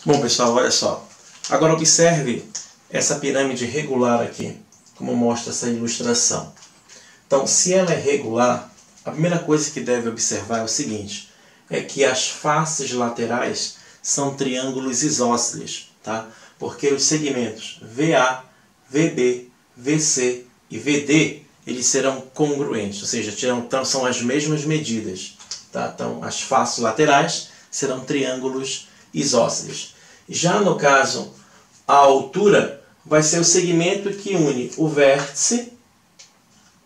Bom, pessoal, olha só. Agora observe essa pirâmide regular aqui, como mostra essa ilustração. Então, se ela é regular, a primeira coisa que deve observar é o seguinte, é que as faces laterais são triângulos isósceles, tá? Porque os segmentos VA, VB, VC e VD, eles serão congruentes, ou seja, são as mesmas medidas, tá? Então, as faces laterais serão triângulos isósceles. Já no caso, a altura vai ser o segmento que une o vértice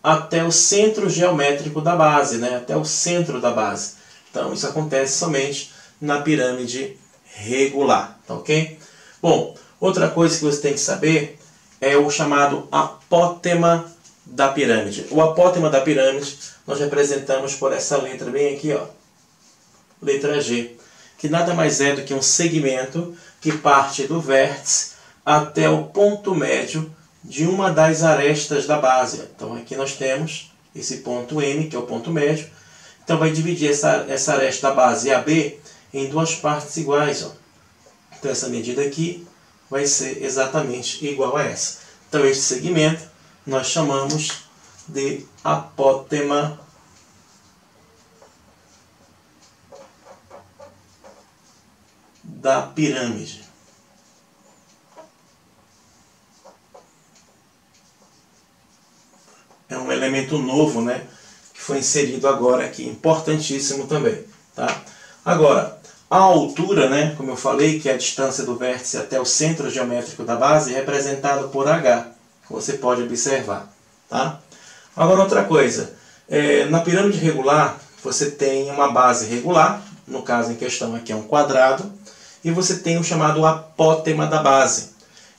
até o centro geométrico da base, né? Até o centro da base. Então, isso acontece somente na pirâmide regular, tá ok? Bom, outra coisa que você tem que saber é o chamado apótema da pirâmide. O apótema da pirâmide nós representamos por essa letra bem aqui, ó, letra G, que nada mais é do que um segmento que parte do vértice até o ponto médio de uma das arestas da base. Então aqui nós temos esse ponto M, que é o ponto médio. Então vai dividir essa aresta da base AB em duas partes iguais. Ó. Então essa medida aqui vai ser exatamente igual a essa. Então este segmento nós chamamos de apótema da pirâmide. É um elemento novo, né, que foi inserido agora aqui, importantíssimo também, tá? Agora, a altura, né, como eu falei, que é a distância do vértice até o centro geométrico da base, é representado por H, que você pode observar, tá? Agora, outra coisa, na pirâmide regular, você tem uma base regular, no caso em questão aqui é um quadrado, e você tem o chamado apótema da base,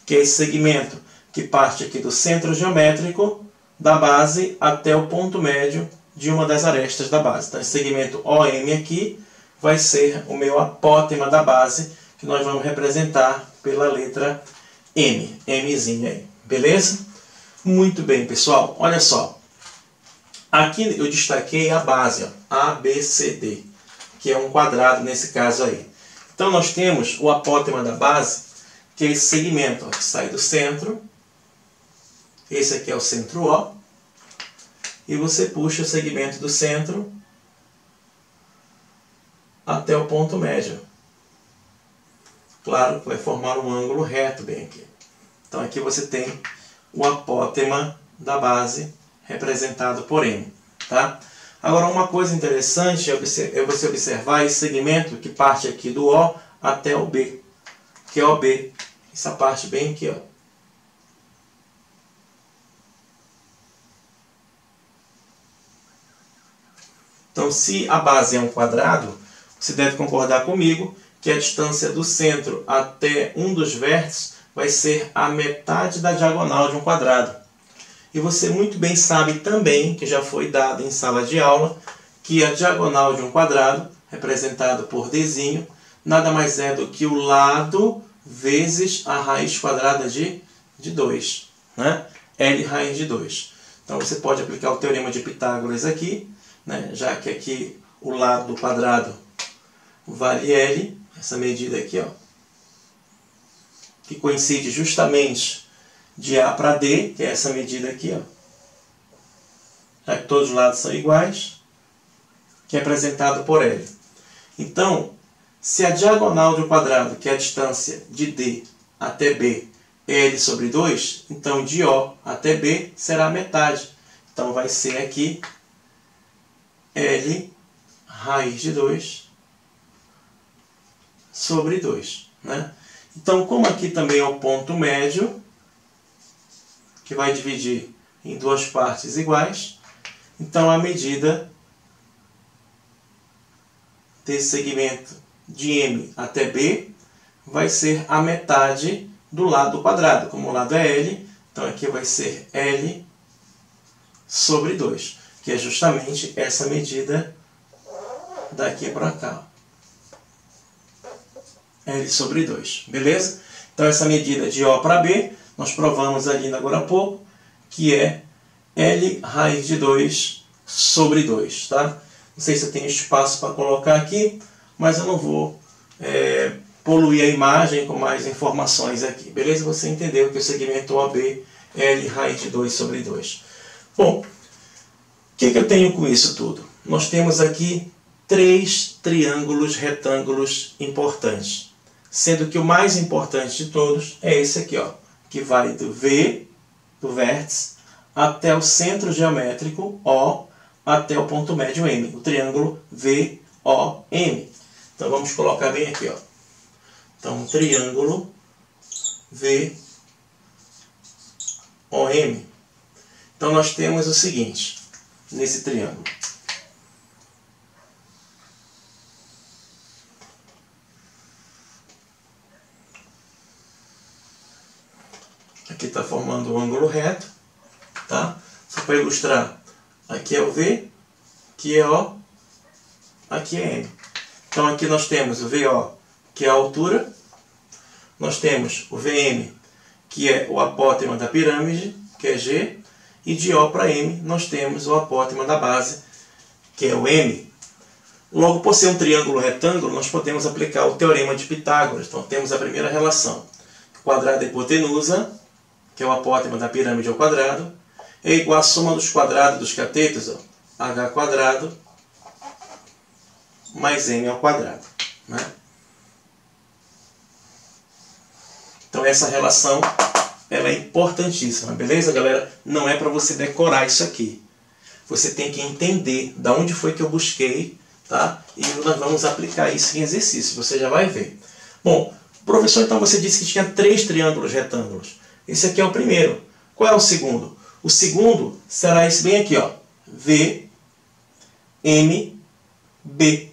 que é esse segmento que parte aqui do centro geométrico da base até o ponto médio de uma das arestas da base. Então, esse segmento OM aqui vai ser o meu apótema da base, que nós vamos representar pela letra M, Mzinho aí. Beleza? Muito bem, pessoal. Olha só. Aqui eu destaquei a base, ó, ABCD, que é um quadrado nesse caso aí. Então, nós temos o apótema da base, que é esse segmento ó, que sai do centro. Esse aqui é o centro O. E você puxa o segmento do centro até o ponto médio. Claro que vai formar um ângulo reto bem aqui. Então aqui você tem o apótema da base representado por M. Tá? Agora uma coisa interessante é você observar esse segmento que parte aqui do O até o B, que é o B. Essa parte bem aqui, ó. Então, se a base é um quadrado, você deve concordar comigo que a distância do centro até um dos vértices vai ser a metade da diagonal de um quadrado. E você muito bem sabe também, que já foi dado em sala de aula, que a diagonal de um quadrado, representado por Dzinho, nada mais é do que o lado vezes a raiz quadrada de 2. Né? L raiz de 2. Então, você pode aplicar o teorema de Pitágoras aqui, né? Já que aqui o lado do quadrado vale L, essa medida aqui, ó, que coincide justamente de A para D, que é essa medida aqui, ó, já que todos os lados são iguais, que é representado por L. Então, se a diagonal de um quadrado, que é a distância de D até B, é L sobre 2, então de O até B será a metade. Então vai ser aqui L raiz de 2 sobre 2. Né? Então, como aqui também é o ponto médio, que vai dividir em duas partes iguais, então a medida desse segmento de M até B vai ser a metade do lado do quadrado. Como o lado é L, então aqui vai ser L sobre 2. Que é justamente essa medida daqui para cá. L sobre 2, beleza? Então essa medida de O para B, nós provamos ali agora há pouco, que é L raiz de 2 sobre 2, tá? Não sei se eu tenho espaço para colocar aqui, mas eu não vou poluir a imagem com mais informações aqui. Beleza? Você entendeu que o segmento OB é L raiz de 2 sobre 2. Bom, o que eu tenho com isso tudo? Nós temos aqui 3 triângulos retângulos importantes. Sendo que o mais importante de todos é esse aqui, ó, que vai do V, do vértice, até o centro geométrico O, até o ponto médio M, o triângulo VOM. Então vamos colocar bem aqui, ó. Então, um triângulo VOM. Então nós temos o seguinte, nesse triângulo. Aqui está formando um ângulo reto, tá? Só para ilustrar, aqui é o V, aqui é O, aqui é M. Então aqui nós temos o VO, que é a altura, nós temos o VM, que é o apótema da pirâmide, que é G, e de O para M nós temos o apótema da base, que é o M. Logo, por ser um triângulo retângulo, nós podemos aplicar o teorema de Pitágoras. Então temos a primeira relação, quadrado da hipotenusa, que é o apótema da pirâmide ao quadrado, é igual à soma dos quadrados dos catetos, ó, h quadrado mais m ao quadrado. Né? Então essa relação ela é importantíssima, beleza, galera? Não é para você decorar isso aqui. Você tem que entender de onde foi que eu busquei, tá? E nós vamos aplicar isso em exercício, você já vai ver. Bom, professor, então você disse que tinha 3 triângulos retângulos. Esse aqui é o primeiro. Qual é o segundo? O segundo será esse bem aqui, ó. V, M, B.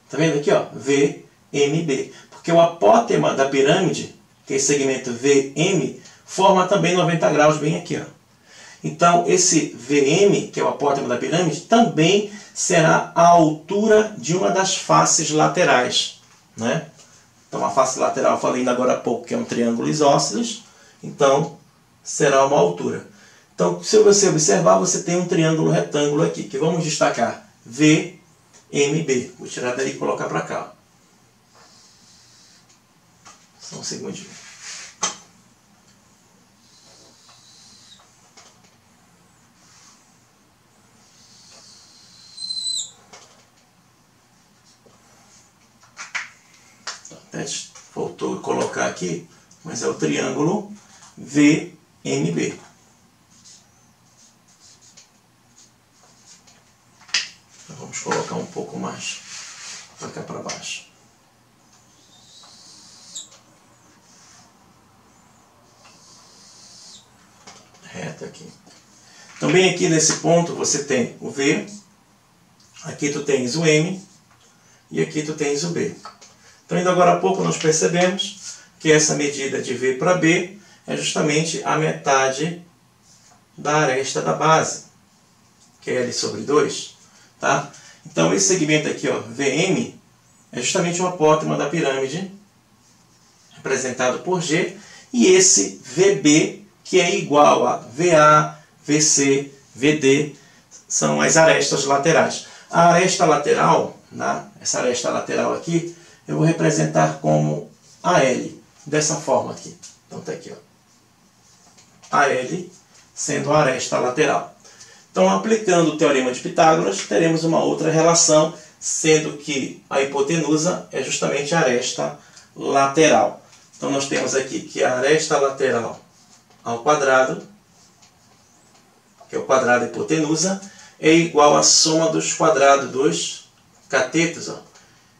Tá vendo aqui, ó? V, M, B. Porque o apótema da pirâmide, que é esse segmento VM, forma também 90 graus bem aqui, ó. Então, esse VM, que é o apótema da pirâmide, também será a altura de uma das faces laterais, né? Então, a face lateral, eu falei ainda agora há pouco, que é um triângulo isósceles. Então, será uma altura. Então, se você observar, você tem um triângulo retângulo aqui, que vamos destacar VMB. Vou tirar daí e colocar para cá. Só um segundinho. Faltou colocar aqui, mas é o triângulo VMB. Então vamos colocar um pouco mais para cá para baixo. Reto aqui. Também aqui nesse ponto você tem o V, aqui tu tens o M e aqui tu tens o B. Então ainda agora há pouco nós percebemos que essa medida de V para B é justamente a metade da aresta da base, que é L sobre 2. Tá? Então esse segmento aqui, ó, VM, é justamente o apótema da pirâmide, representado por G, e esse VB, que é igual a VA, VC, VD, são as arestas laterais. A aresta lateral, né, essa aresta lateral aqui, eu vou representar como AL, dessa forma aqui. Então está aqui, ó. AL sendo a aresta lateral. Então, aplicando o teorema de Pitágoras, teremos uma outra relação, sendo que a hipotenusa é justamente a aresta lateral. Então, nós temos aqui que a aresta lateral ao quadrado, que é o quadrado da hipotenusa, é igual à soma dos quadrados dos catetos, ó.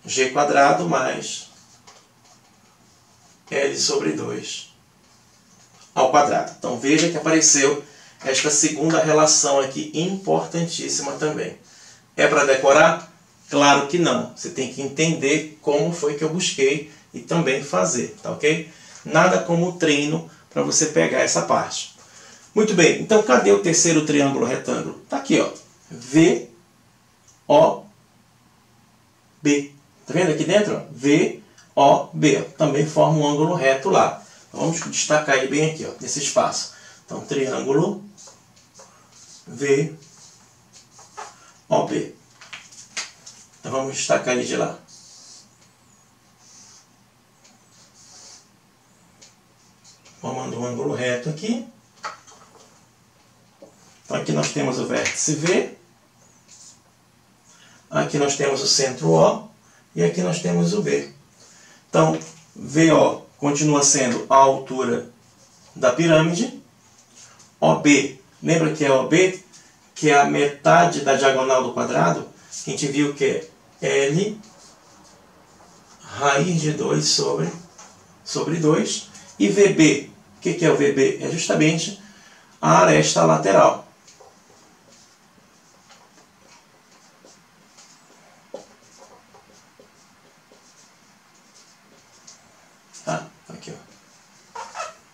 G quadrado mais L sobre 2 ao quadrado. Então veja que apareceu esta segunda relação aqui, importantíssima também. É para decorar? Claro que não. Você tem que entender como foi que eu busquei e também fazer, tá ok? Nada como treino para você pegar essa parte. Muito bem, então cadê o terceiro triângulo retângulo? Está aqui, ó. V, O, B. Tá vendo aqui dentro? V, O, B. Também forma um ângulo reto lá. Vamos destacar ele bem aqui, ó, nesse espaço. Então, triângulo V, O, B. Então, vamos destacar ele de lá. formando um ângulo reto aqui. Então aqui nós temos o vértice V, aqui nós temos o centro O e aqui nós temos o B. Então, VO continua sendo a altura da pirâmide. OB, lembra que é OB? Que é a metade da diagonal do quadrado, que a gente viu que é L raiz de 2 sobre 2. E VB, o que é o VB? É justamente a aresta lateral. Aqui, ó.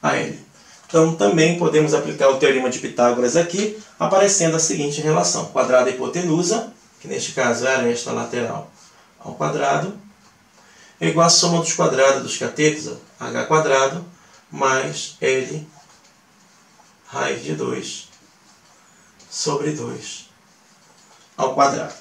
A L. Então, também podemos aplicar o teorema de Pitágoras aqui, aparecendo a seguinte relação. Quadrado da hipotenusa, que neste caso é a aresta lateral ao quadrado, é igual à soma dos quadrados dos catetos, h quadrado, mais L raiz de 2 sobre 2 ao quadrado.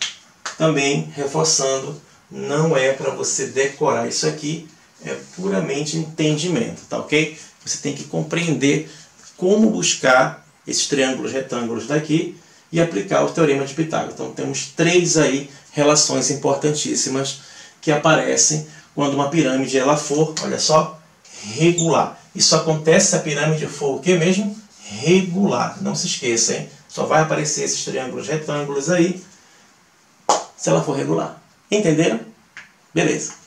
Também, reforçando, não é para você decorar isso aqui, é puramente entendimento, tá ok? Você tem que compreender como buscar esses triângulos retângulos daqui e aplicar o teorema de Pitágoras. Então temos 3 aí relações importantíssimas que aparecem quando uma pirâmide ela for, olha só, regular. Isso acontece se a pirâmide for o que mesmo? Regular. Não se esqueça, hein? Só vai aparecer esses triângulos retângulos aí se ela for regular. Entenderam? Beleza.